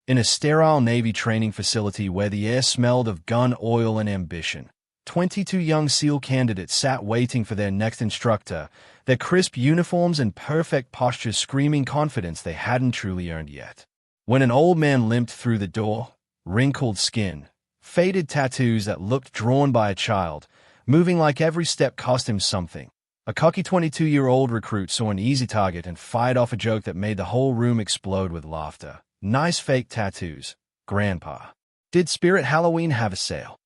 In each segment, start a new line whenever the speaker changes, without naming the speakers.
in a sterile Navy training facility where the air smelled of gun oil and ambition. 22 young SEAL candidates sat waiting for their next instructor, their crisp uniforms and perfect postures screaming confidence they hadn't truly earned yet. When an old man limped through the door, wrinkled skin, faded tattoos that looked drawn by a child, moving like every step cost him something, a cocky 22-year-old recruit saw an easy target and fired off a joke that made the whole room explode with laughter. Nice fake tattoos, Grandpa. Did Spirit Halloween have a sale?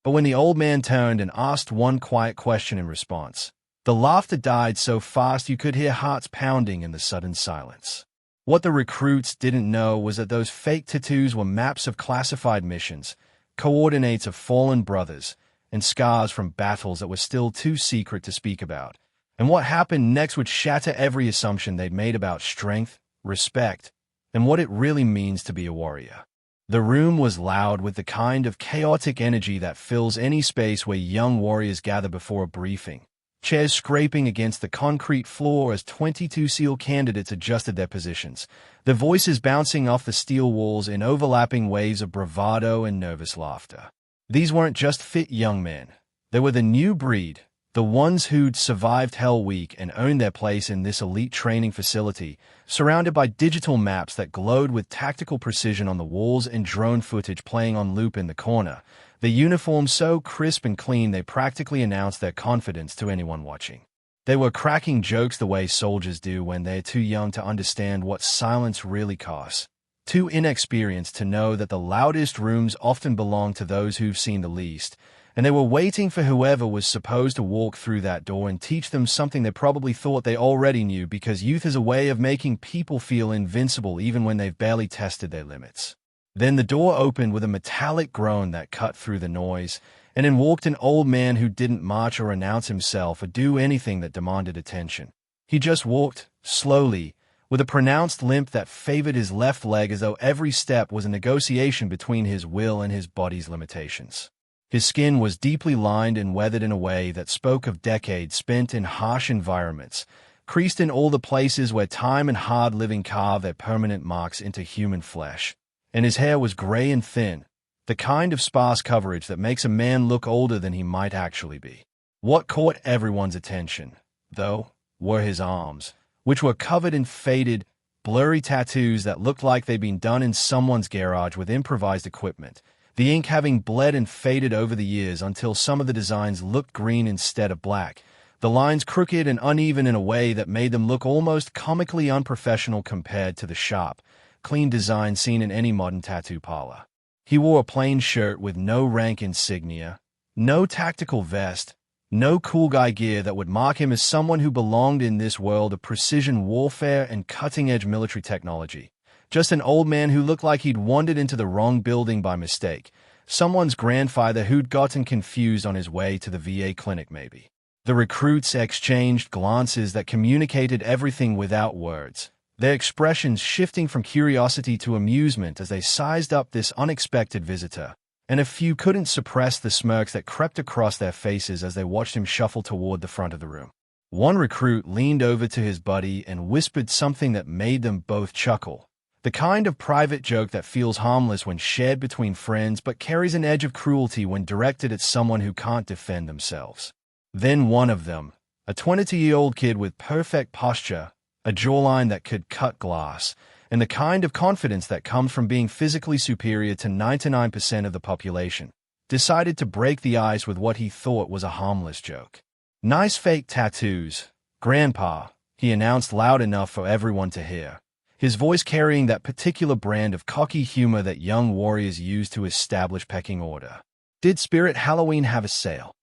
But when the old man turned and asked one quiet question in response, the laughter died so fast you could hear hearts pounding in the sudden silence. What the recruits didn't know was that those fake tattoos were maps of classified missions, coordinates of fallen brothers, and scars from battles that were still too secret to speak about. And what happened next would shatter every assumption they'd made about strength, respect, and what it really means to be a warrior. The room was loud with the kind of chaotic energy that fills any space where young warriors gather before a briefing. Chairs scraping against the concrete floor as 22 SEAL candidates adjusted their positions, their voices bouncing off the steel walls in overlapping waves of bravado and nervous laughter. These weren't just fit young men. They were the new breed, the ones who'd survived Hell Week and earned their place in this elite training facility, surrounded by digital maps that glowed with tactical precision on the walls and drone footage playing on loop in the corner, the uniforms so crisp and clean they practically announced their confidence to anyone watching. They were cracking jokes the way soldiers do when they're too young to understand what silence really costs, too inexperienced to know that the loudest rooms often belong to those who've seen the least, and they were waiting for whoever was supposed to walk through that door and teach them something they probably thought they already knew, because youth is a way of making people feel invincible even when they've barely tested their limits. Then the door opened with a metallic groan that cut through the noise, and in walked an old man who didn't march or announce himself or do anything that demanded attention. He just walked, slowly, with a pronounced limp that favored his left leg as though every step was a negotiation between his will and his body's limitations. His skin was deeply lined and weathered in a way that spoke of decades spent in harsh environments, creased in all the places where time and hard living carved their permanent marks into human flesh. And his hair was gray and thin, the kind of sparse coverage that makes a man look older than he might actually be. What caught everyone's attention, though, were his arms, which were covered in faded, blurry tattoos that looked like they'd been done in someone's garage with improvised equipment, the ink having bled and faded over the years until some of the designs looked green instead of black, the lines crooked and uneven in a way that made them look almost comically unprofessional compared to the sharp, clean design seen in any modern tattoo parlor. He wore a plain shirt with no rank insignia, no tactical vest, no cool guy gear that would mark him as someone who belonged in this world of precision warfare and cutting-edge military technology. Just an old man who looked like he'd wandered into the wrong building by mistake, someone's grandfather who'd gotten confused on his way to the VA clinic maybe. The recruits exchanged glances that communicated everything without words, their expressions shifting from curiosity to amusement as they sized up this unexpected visitor, and a few couldn't suppress the smirks that crept across their faces as they watched him shuffle toward the front of the room. One recruit leaned over to his buddy and whispered something that made them both chuckle, the kind of private joke that feels harmless when shared between friends but carries an edge of cruelty when directed at someone who can't defend themselves. Then one of them, a 22-year-old kid with perfect posture, a jawline that could cut glass, and the kind of confidence that comes from being physically superior to 99% of the population, decided to break the ice with what he thought was a harmless joke. "Nice fake tattoos, Grandpa," he announced loud enough for everyone to hear, his voice carrying that particular brand of cocky humor that young warriors use to establish pecking order. "Did Spirit Halloween have a sale?"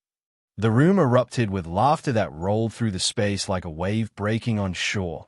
The room erupted with laughter that rolled through the space like a wave breaking on shore,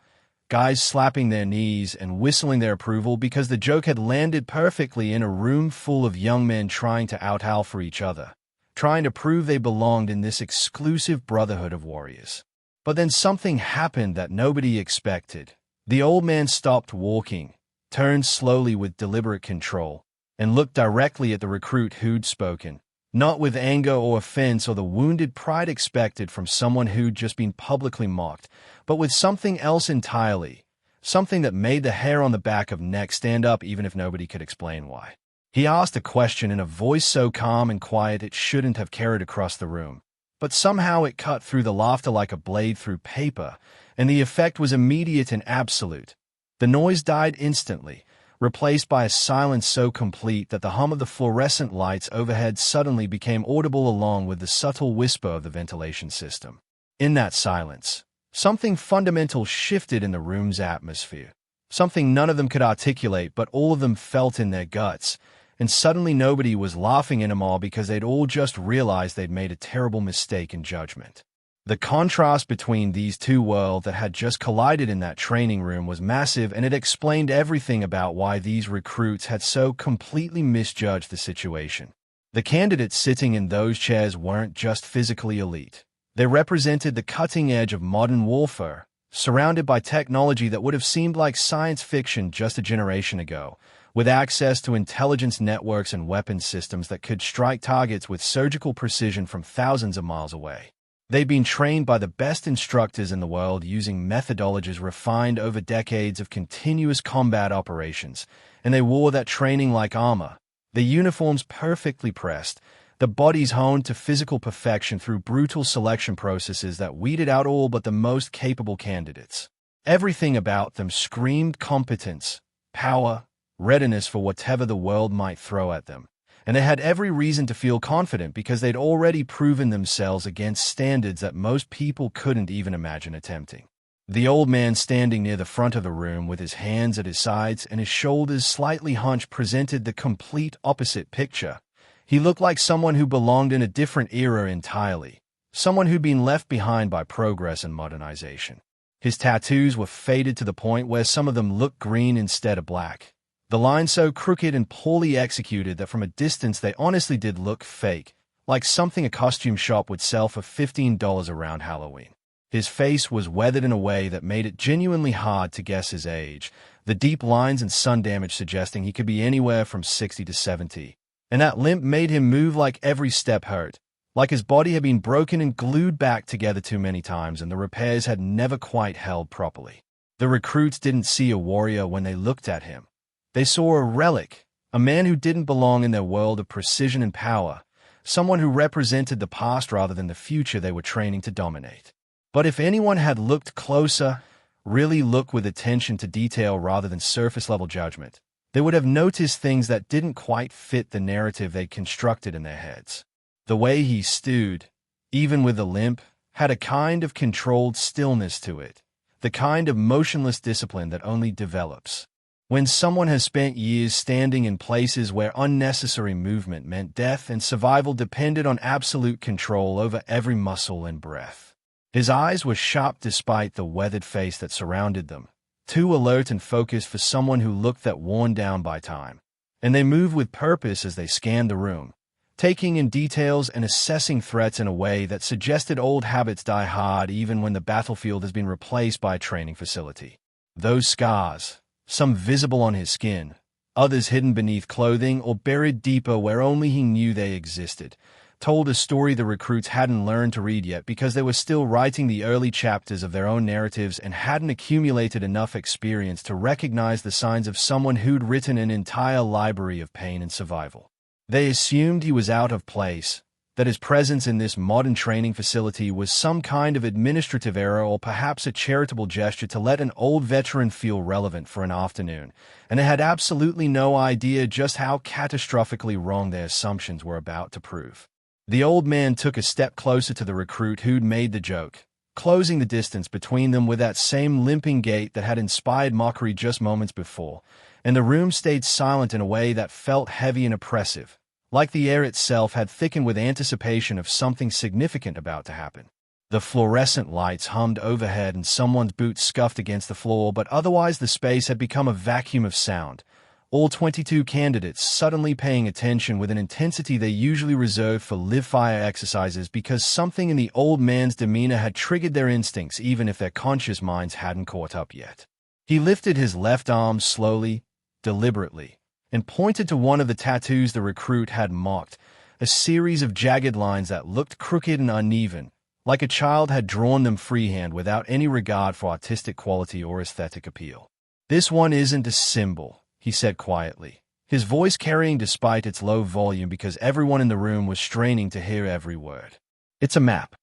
guys slapping their knees and whistling their approval because the joke had landed perfectly in a room full of young men trying to out-howl for each other, trying to prove they belonged in this exclusive brotherhood of warriors. But then something happened that nobody expected. The old man stopped walking, turned slowly with deliberate control, and looked directly at the recruit who'd spoken, not with anger or offense or the wounded pride expected from someone who'd just been publicly mocked, but with something else entirely, something that made the hair on the back of neck stand up even if nobody could explain why. He asked a question in a voice so calm and quiet it shouldn't have carried across the room. But somehow it cut through the laughter like a blade through paper, and the effect was immediate and absolute. The noise died instantly, replaced by a silence so complete that the hum of the fluorescent lights overhead suddenly became audible along with the subtle whisper of the ventilation system. In that silence, something fundamental shifted in the room's atmosphere. Something none of them could articulate, but all of them felt in their guts. And suddenly nobody was laughing anymore because they'd all just realized they'd made a terrible mistake in judgment. The contrast between these two worlds that had just collided in that training room was massive, and it explained everything about why these recruits had so completely misjudged the situation. The candidates sitting in those chairs weren't just physically elite. They represented the cutting edge of modern warfare, surrounded by technology that would have seemed like science fiction just a generation ago, with access to intelligence networks and weapons systems that could strike targets with surgical precision from thousands of miles away. They'd been trained by the best instructors in the world using methodologies refined over decades of continuous combat operations, and they wore that training like armor, their uniforms perfectly pressed, the bodies honed to physical perfection through brutal selection processes that weeded out all but the most capable candidates. Everything about them screamed competence, power, readiness for whatever the world might throw at them, and they had every reason to feel confident because they'd already proven themselves against standards that most people couldn't even imagine attempting. The old man standing near the front of the room with his hands at his sides and his shoulders slightly hunched presented the complete opposite picture. He looked like someone who belonged in a different era entirely, someone who'd been left behind by progress and modernization. His tattoos were faded to the point where some of them looked green instead of black. The lines so crooked and poorly executed that from a distance they honestly did look fake, like something a costume shop would sell for $15 around Halloween. His face was weathered in a way that made it genuinely hard to guess his age, the deep lines and sun damage suggesting he could be anywhere from 60 to 70. And that limp made him move like every step hurt, like his body had been broken and glued back together too many times and the repairs had never quite held properly. The recruits didn't see a warrior when they looked at him. They saw a relic, a man who didn't belong in their world of precision and power, someone who represented the past rather than the future they were training to dominate. But if anyone had looked closer, really looked with attention to detail rather than surface-level judgment, they would have noticed things that didn't quite fit the narrative they'd constructed in their heads. The way he stood, even with the limp, had a kind of controlled stillness to it, the kind of motionless discipline that only develops when someone has spent years standing in places where unnecessary movement meant death and survival depended on absolute control over every muscle and breath. His eyes were sharp despite the weathered face that surrounded them, too alert and focused for someone who looked that worn down by time. And they moved with purpose as they scanned the room, taking in details and assessing threats in a way that suggested old habits die hard even when the battlefield has been replaced by a training facility. Those scars, some visible on his skin, others hidden beneath clothing or buried deeper where only he knew they existed, told a story the recruits hadn't learned to read yet because they were still writing the early chapters of their own narratives and hadn't accumulated enough experience to recognize the signs of someone who'd written an entire library of pain and survival. They assumed he was out of place, that his presence in this modern training facility was some kind of administrative error or perhaps a charitable gesture to let an old veteran feel relevant for an afternoon, and they had absolutely no idea just how catastrophically wrong their assumptions were about to prove. The old man took a step closer to the recruit who'd made the joke, closing the distance between them with that same limping gait that had inspired mockery just moments before, and the room stayed silent in a way that felt heavy and oppressive, like the air itself had thickened with anticipation of something significant about to happen. The fluorescent lights hummed overhead and someone's boots scuffed against the floor, but otherwise the space had become a vacuum of sound, all 22 candidates suddenly paying attention with an intensity they usually reserve for live-fire exercises because something in the old man's demeanor had triggered their instincts even if their conscious minds hadn't caught up yet. He lifted his left arm slowly, deliberately, and pointed to one of the tattoos the recruit had mocked, a series of jagged lines that looked crooked and uneven, like a child had drawn them freehand without any regard for artistic quality or aesthetic appeal. "This one isn't a symbol," he said quietly, his voice carrying despite its low volume because everyone in the room was straining to hear every word. "It's a map."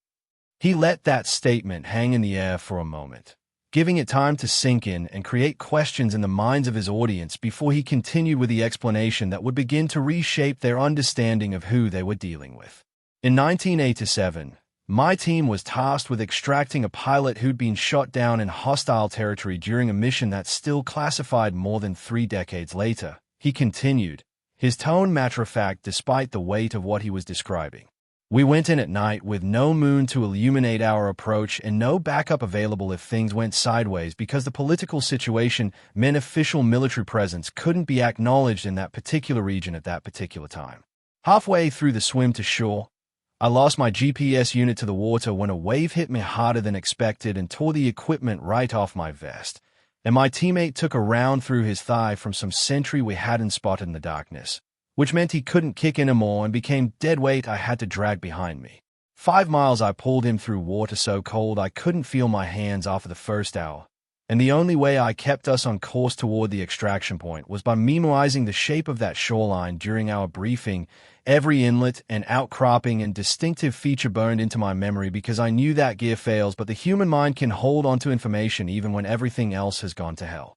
He let that statement hang in the air for a moment, giving it time to sink in and create questions in the minds of his audience before he continued with the explanation that would begin to reshape their understanding of who they were dealing with. In 1987, my team was tasked with extracting a pilot who'd been shot down in hostile territory during a mission that's still classified more than 3 decades later, he continued, his tone matter-of-fact despite the weight of what he was describing. "We went in at night with no moon to illuminate our approach and no backup available if things went sideways because the political situation meant official military presence couldn't be acknowledged in that particular region at that particular time. Halfway through the swim to shore, I lost my GPS unit to the water when a wave hit me harder than expected and tore the equipment right off my vest, and my teammate took a round through his thigh from some sentry we hadn't spotted in the darkness, which meant he couldn't kick anymore and became dead weight I had to drag behind me. 5 miles I pulled him through water so cold I couldn't feel my hands after the first hour, and the only way I kept us on course toward the extraction point was by memorizing the shape of that shoreline during our briefing, every inlet and outcropping and distinctive feature burned into my memory because I knew that gear fails, but the human mind can hold onto information even when everything else has gone to hell.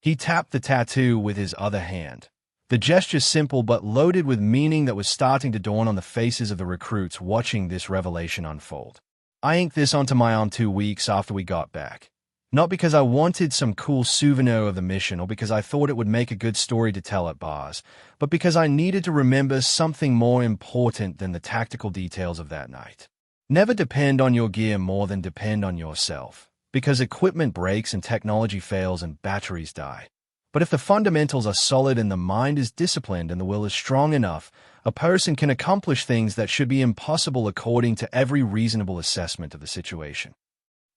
He tapped the tattoo with his other hand. The gesture simple but loaded with meaning that was starting to dawn on the faces of the recruits watching this revelation unfold. "I inked this onto my arm 2 weeks after we got back. Not because I wanted some cool souvenir of the mission or because I thought it would make a good story to tell at bars, but because I needed to remember something more important than the tactical details of that night. Never depend on your gear more than depend on yourself, because equipment breaks and technology fails and batteries die. But if the fundamentals are solid and the mind is disciplined and the will is strong enough, a person can accomplish things that should be impossible according to every reasonable assessment of the situation."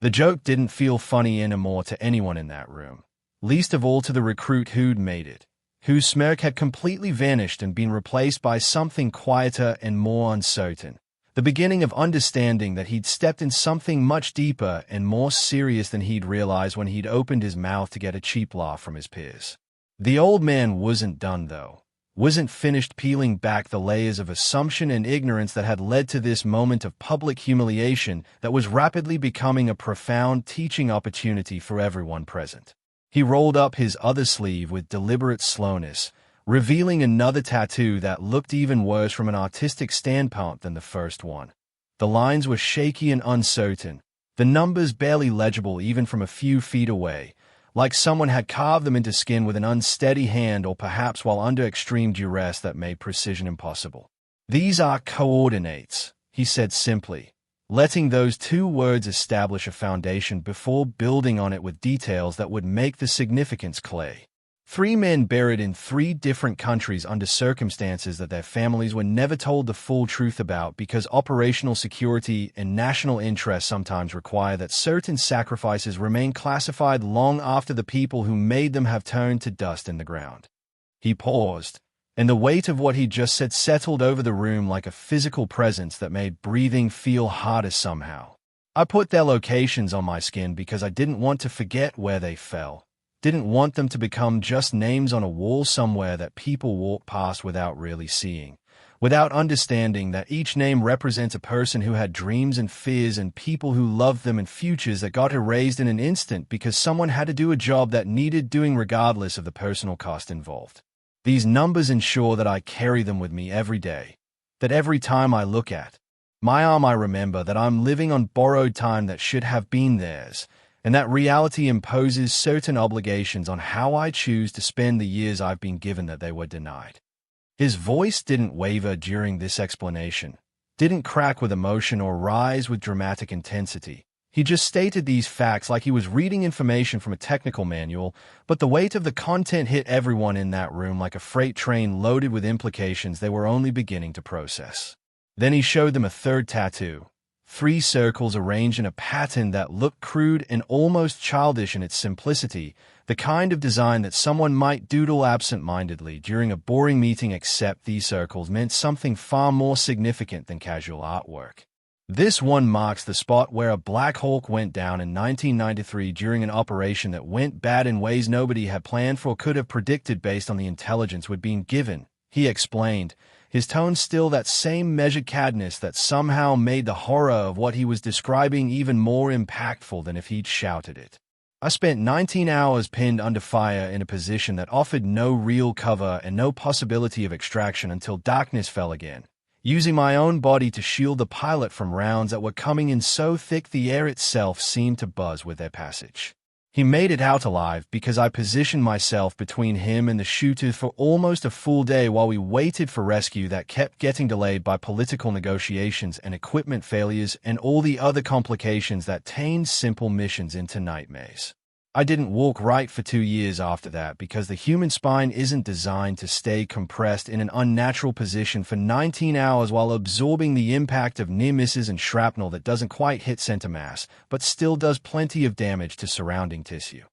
The joke didn't feel funny anymore to anyone in that room, least of all to the recruit who'd made it, whose smirk had completely vanished and been replaced by something quieter and more uncertain, the beginning of understanding that he'd stepped in something much deeper and more serious than he'd realized when he'd opened his mouth to get a cheap laugh from his peers. The old man wasn't done, though. Wasn't finished peeling back the layers of assumption and ignorance that had led to this moment of public humiliation that was rapidly becoming a profound teaching opportunity for everyone present. He rolled up his other sleeve with deliberate slowness, revealing another tattoo that looked even worse from an artistic standpoint than the first one. The lines were shaky and uncertain, the numbers barely legible even from a few feet away, like someone had carved them into skin with an unsteady hand or perhaps while under extreme duress that made precision impossible. "These are coordinates," he said simply, letting those 2 words establish a foundation before building on it with details that would make the significance clear. 3 men buried in 3 different countries under circumstances that their families were never told the full truth about because operational security and national interest sometimes require that certain sacrifices remain classified long after the people who made them have turned to dust in the ground. He paused, and the weight of what he just said settled over the room like a physical presence that made breathing feel harder somehow. "I put their locations on my skin because I didn't want to forget where they fell. Didn't want them to become just names on a wall somewhere that people walk past without really seeing, without understanding that each name represents a person who had dreams and fears and people who loved them and futures that got erased in an instant because someone had to do a job that needed doing regardless of the personal cost involved. These numbers ensure that I carry them with me every day, that every time I look at my arm I remember that I'm living on borrowed time that should have been theirs, and that reality imposes certain obligations on how I choose to spend the years I've been given that they were denied." His voice didn't waver during this explanation, didn't crack with emotion or rise with dramatic intensity. He just stated these facts like he was reading information from a technical manual, but the weight of the content hit everyone in that room like a freight train loaded with implications they were only beginning to process. Then he showed them a 3rd tattoo. 3 circles arranged in a pattern that looked crude and almost childish in its simplicity, the kind of design that someone might doodle absent-mindedly during a boring meeting, except these circles meant something far more significant than casual artwork. This one marks the spot where a Black Hawk went down in 1993 during an operation that went bad in ways nobody had planned for or could have predicted based on the intelligence we'd been given, he explained, his tone still that same measured cadence that somehow made the horror of what he was describing even more impactful than if he'd shouted it. I spent 19 hours pinned under fire in a position that offered no real cover and no possibility of extraction until darkness fell again, using my own body to shield the pilot from rounds that were coming in so thick the air itself seemed to buzz with their passage. He made it out alive because I positioned myself between him and the shooter for almost a full day while we waited for rescue that kept getting delayed by political negotiations and equipment failures and all the other complications that turned simple missions into nightmares. I didn't walk right for 2 years after that because the human spine isn't designed to stay compressed in an unnatural position for 19 hours while absorbing the impact of near misses and shrapnel that doesn't quite hit center mass, but still does plenty of damage to surrounding tissue.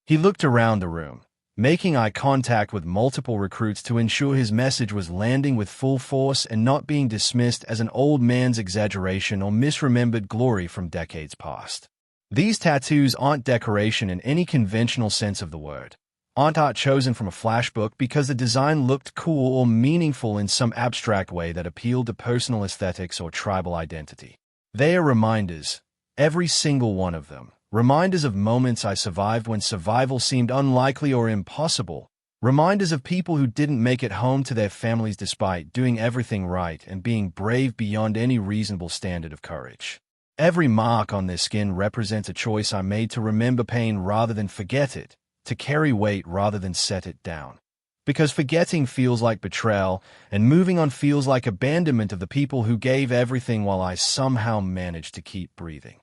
He looked around the room, making eye contact with multiple recruits to ensure his message was landing with full force and not being dismissed as an old man's exaggeration or misremembered glory from decades past. These tattoos aren't decoration in any conventional sense of the word, aren't art chosen from a flashbook because the design looked cool or meaningful in some abstract way that appealed to personal aesthetics or tribal identity. They are reminders, every single one of them, reminders of moments I survived when survival seemed unlikely or impossible, reminders of people who didn't make it home to their families despite doing everything right and being brave beyond any reasonable standard of courage. Every mark on their skin represents a choice I made to remember pain rather than forget it, to carry weight rather than set it down. Because forgetting feels like betrayal, and moving on feels like abandonment of the people who gave everything while I somehow managed to keep breathing.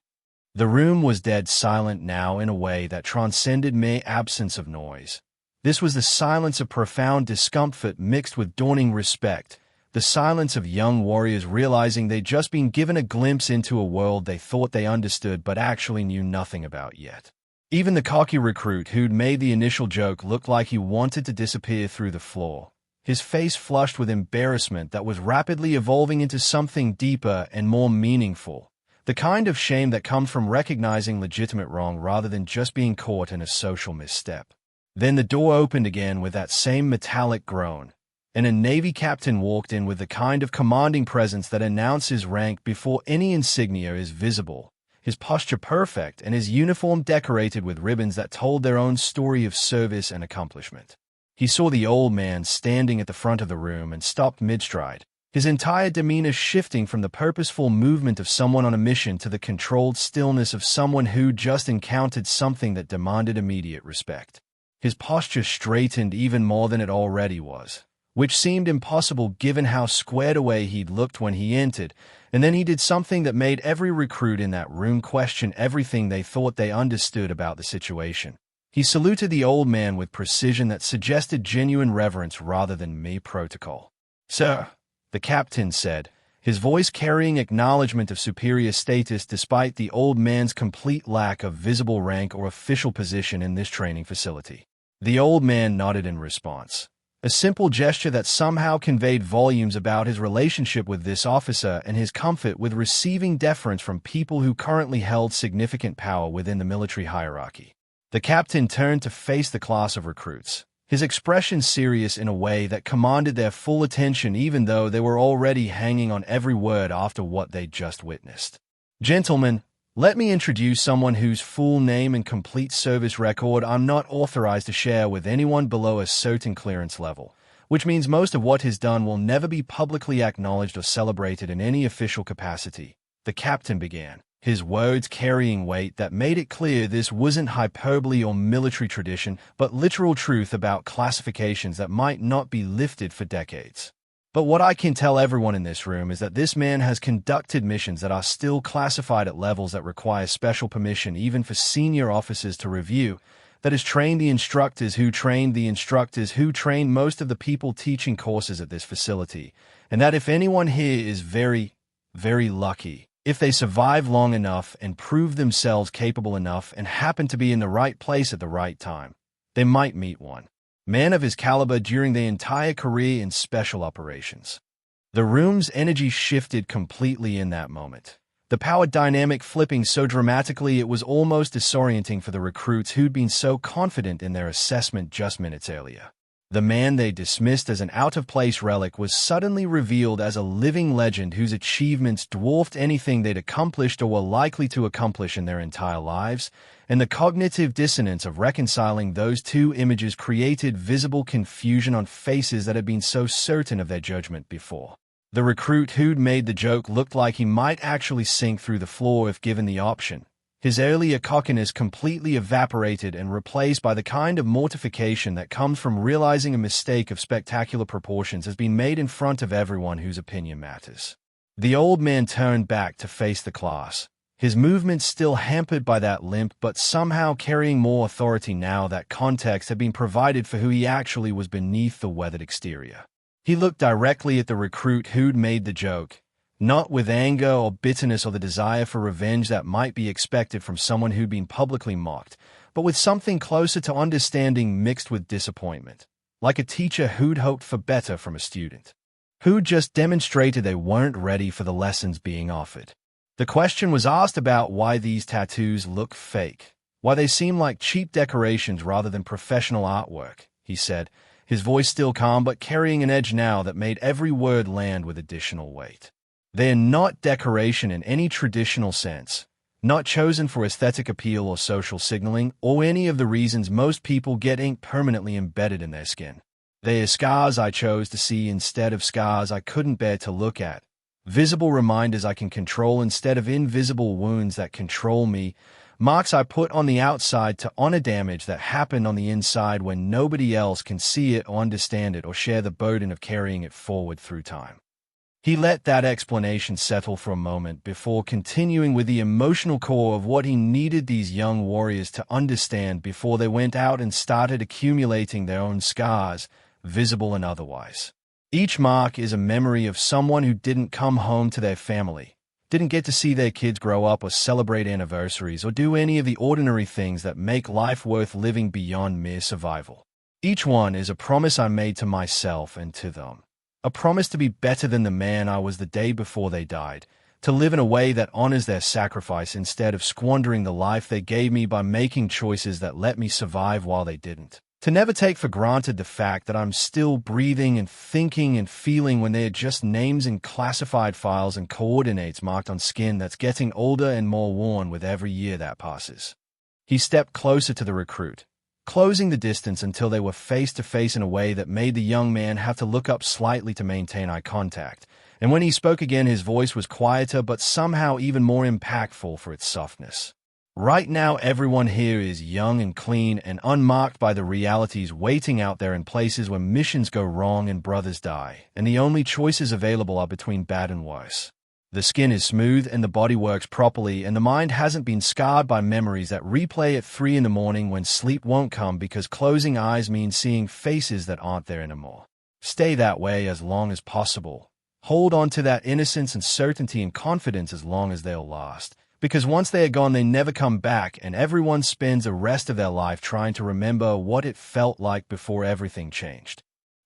The room was dead silent now in a way that transcended mere absence of noise. This was the silence of profound discomfort mixed with dawning respect, the silence of young warriors realizing they'd just been given a glimpse into a world they thought they understood but actually knew nothing about yet. Even the cocky recruit who'd made the initial joke looked like he wanted to disappear through the floor, his face flushed with embarrassment that was rapidly evolving into something deeper and more meaningful, the kind of shame that comes from recognizing legitimate wrong rather than just being caught in a social misstep. Then the door opened again with that same metallic groan, and a Navy captain walked in with the kind of commanding presence that announces his rank before any insignia is visible, his posture perfect and his uniform decorated with ribbons that told their own story of service and accomplishment. He saw the old man standing at the front of the room and stopped mid-stride, his entire demeanor shifting from the purposeful movement of someone on a mission to the controlled stillness of someone who just encountered something that demanded immediate respect. His posture straightened even more than it already was, which seemed impossible given how squared away he'd looked when he entered, and then he did something that made every recruit in that room question everything they thought they understood about the situation. He saluted the old man with precision that suggested genuine reverence rather than mere protocol. "Sir," the captain said, his voice carrying acknowledgement of superior status despite the old man's complete lack of visible rank or official position in this training facility. The old man nodded in response, a simple gesture that somehow conveyed volumes about his relationship with this officer and his comfort with receiving deference from people who currently held significant power within the military hierarchy. The captain turned to face the class of recruits, his expression serious in a way that commanded their full attention even though they were already hanging on every word after what they'd just witnessed. "Gentlemen, let me introduce someone whose full name and complete service record I'm not authorized to share with anyone below a certain clearance level, which means most of what he's done will never be publicly acknowledged or celebrated in any official capacity," the captain began, his words carrying weight that made it clear this wasn't hyperbole or military tradition, but literal truth about classifications that might not be lifted for decades. "But what I can tell everyone in this room is that this man has conducted missions that are still classified at levels that require special permission even for senior officers to review, that has trained the instructors who trained the instructors who trained most of the people teaching courses at this facility, and that if anyone here is very, very lucky, if they survive long enough and prove themselves capable enough and happen to be in the right place at the right time, they might meet one man of his caliber during their entire career in special operations." The room's energy shifted completely in that moment, the power dynamic flipping so dramatically it was almost disorienting for the recruits who'd been so confident in their assessment just minutes earlier. The man they dismissed as an out-of-place relic was suddenly revealed as a living legend whose achievements dwarfed anything they'd accomplished or were likely to accomplish in their entire lives, and the cognitive dissonance of reconciling those two images created visible confusion on faces that had been so certain of their judgment before. The recruit who'd made the joke looked like he might actually sink through the floor if given the option. His earlier cockiness completely evaporated and replaced by the kind of mortification that comes from realizing a mistake of spectacular proportions has been made in front of everyone whose opinion matters. The old man turned back to face the class, his movements still hampered by that limp but somehow carrying more authority now that context had been provided for who he actually was beneath the weathered exterior. He looked directly at the recruit who'd made the joke, not with anger or bitterness or the desire for revenge that might be expected from someone who'd been publicly mocked, but with something closer to understanding mixed with disappointment, like a teacher who'd hoped for better from a student, who'd just demonstrated they weren't ready for the lessons being offered. The question was asked about why these tattoos look fake, why they seem like cheap decorations rather than professional artwork, he said, his voice still calm but carrying an edge now that made every word land with additional weight. They're not decoration in any traditional sense, not chosen for aesthetic appeal or social signaling, or any of the reasons most people get ink permanently embedded in their skin. They are scars I chose to see instead of scars I couldn't bear to look at, visible reminders I can control instead of invisible wounds that control me, marks I put on the outside to honor damage that happened on the inside when nobody else can see it or understand it or share the burden of carrying it forward through time. He let that explanation settle for a moment before continuing with the emotional core of what he needed these young warriors to understand before they went out and started accumulating their own scars, visible and otherwise. Each mark is a memory of someone who didn't come home to their family, didn't get to see their kids grow up or celebrate anniversaries or do any of the ordinary things that make life worth living beyond mere survival. Each one is a promise I made to myself and to them. A promise to be better than the man I was the day before they died, to live in a way that honors their sacrifice instead of squandering the life they gave me by making choices that let me survive while they didn't. To never take for granted the fact that I'm still breathing and thinking and feeling when they are just names in classified files and coordinates marked on skin that's getting older and more worn with every year that passes. He stepped closer to the recruit, closing the distance until they were face to face in a way that made the young man have to look up slightly to maintain eye contact, and when he spoke again his voice was quieter but somehow even more impactful for its softness. Right now everyone here is young and clean and unmarked by the realities waiting out there in places where missions go wrong and brothers die, and the only choices available are between bad and worse. The skin is smooth and the body works properly, and the mind hasn't been scarred by memories that replay at 3 in the morning when sleep won't come because closing eyes means seeing faces that aren't there anymore. Stay that way as long as possible. Hold on to that innocence and certainty and confidence as long as they'll last. Because once they are gone, they never come back, and everyone spends the rest of their life trying to remember what it felt like before everything changed.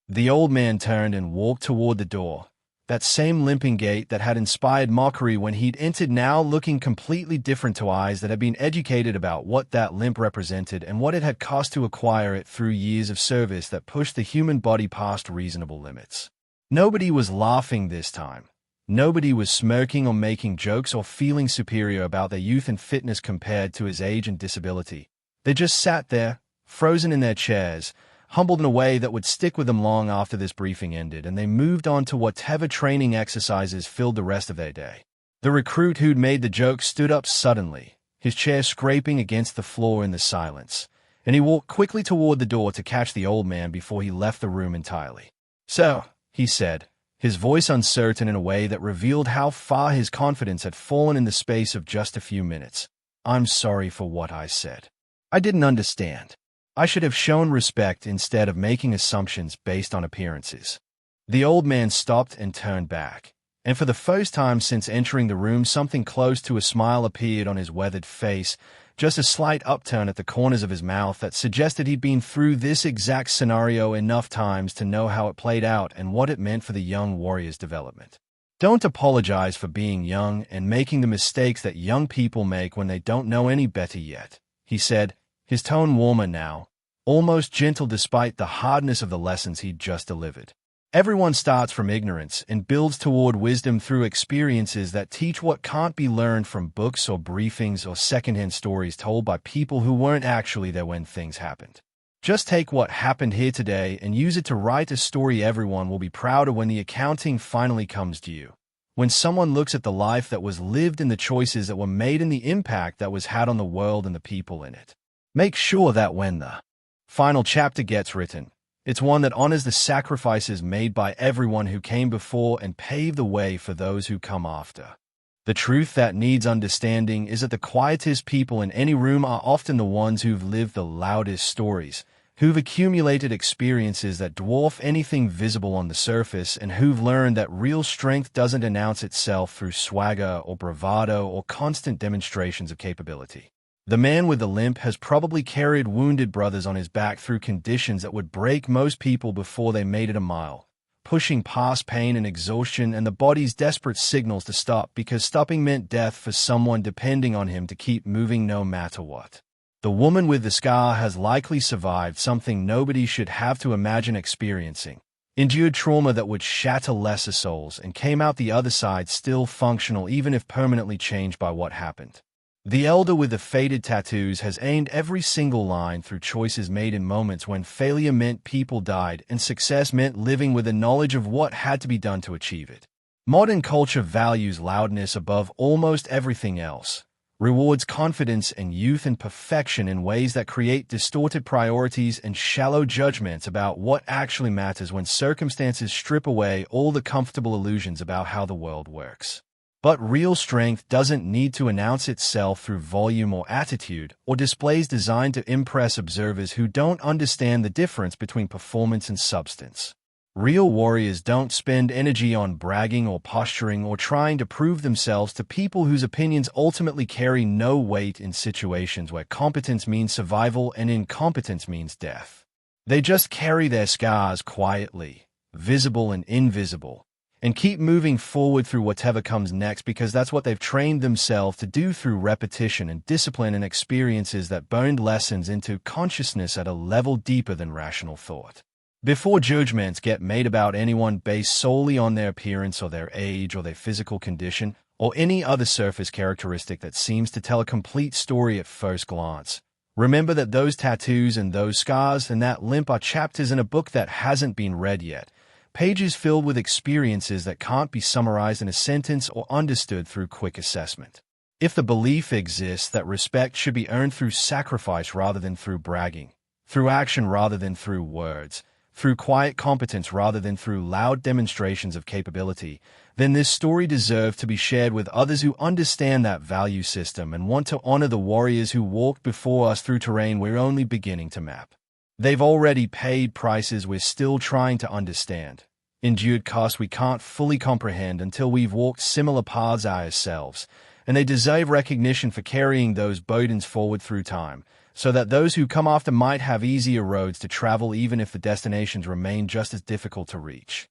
The old man turned and walked toward the door. That same limping gait that had inspired mockery when he'd entered now looking completely different to eyes that had been educated about what that limp represented and what it had cost to acquire it through years of service that pushed the human body past reasonable limits. Nobody was laughing this time. Nobody was smirking or making jokes or feeling superior about their youth and fitness compared to his age and disability. They just sat there, frozen in their chairs, humbled in a way that would stick with them long after this briefing ended, and they moved on to whatever training exercises filled the rest of their day. The recruit who'd made the joke stood up suddenly, his chair scraping against the floor in the silence, and he walked quickly toward the door to catch the old man before he left the room entirely. "So," he said, his voice uncertain in a way that revealed how far his confidence had fallen in the space of just a few minutes. "I'm sorry for what I said. I didn't understand. I should have shown respect instead of making assumptions based on appearances." The old man stopped and turned back, and for the first time since entering the room something close to a smile appeared on his weathered face, just a slight upturn at the corners of his mouth that suggested he'd been through this exact scenario enough times to know how it played out and what it meant for the young warrior's development. Don't apologize for being young and making the mistakes that young people make when they don't know any better yet, he said, his tone warmer now, almost gentle despite the hardness of the lessons he'd just delivered. Everyone starts from ignorance and builds toward wisdom through experiences that teach what can't be learned from books or briefings or secondhand stories told by people who weren't actually there when things happened. Just take what happened here today and use it to write a story everyone will be proud of when the accounting finally comes to you. When someone looks at the life that was lived and the choices that were made and the impact that was had on the world and the people in it. Make sure that when the final chapter gets written, it's one that honors the sacrifices made by everyone who came before and paved the way for those who come after. The truth that needs understanding is that the quietest people in any room are often the ones who've lived the loudest stories, who've accumulated experiences that dwarf anything visible on the surface, and who've learned that real strength doesn't announce itself through swagger or bravado or constant demonstrations of capability. The man with the limp has probably carried wounded brothers on his back through conditions that would break most people before they made it a mile, pushing past pain and exhaustion and the body's desperate signals to stop because stopping meant death for someone depending on him to keep moving no matter what. The woman with the scar has likely survived something nobody should have to imagine experiencing, endured trauma that would shatter lesser souls, and came out the other side still functional even if permanently changed by what happened. The elder with the faded tattoos has aimed every single line through choices made in moments when failure meant people died and success meant living with the knowledge of what had to be done to achieve it. Modern culture values loudness above almost everything else, rewards confidence and youth and perfection in ways that create distorted priorities and shallow judgments about what actually matters when circumstances strip away all the comfortable illusions about how the world works. But real strength doesn't need to announce itself through volume or attitude, or displays designed to impress observers who don't understand the difference between performance and substance. Real warriors don't spend energy on bragging or posturing or trying to prove themselves to people whose opinions ultimately carry no weight in situations where competence means survival and incompetence means death. They just carry their scars quietly, visible and invisible, and keep moving forward through whatever comes next because that's what they've trained themselves to do through repetition and discipline and experiences that burned lessons into consciousness at a level deeper than rational thought. Before judgments get made about anyone based solely on their appearance or their age or their physical condition or any other surface characteristic that seems to tell a complete story at first glance, remember that those tattoos and those scars and that limp are chapters in a book that hasn't been read yet. Pages filled with experiences that can't be summarized in a sentence or understood through quick assessment. If the belief exists that respect should be earned through sacrifice rather than through bragging, through action rather than through words, through quiet competence rather than through loud demonstrations of capability, then this story deserves to be shared with others who understand that value system and want to honor the warriors who walked before us through terrain we're only beginning to map. They've already paid prices we're still trying to understand, endured costs we can't fully comprehend until we've walked similar paths ourselves, and they deserve recognition for carrying those burdens forward through time, so that those who come after might have easier roads to travel even if the destinations remain just as difficult to reach.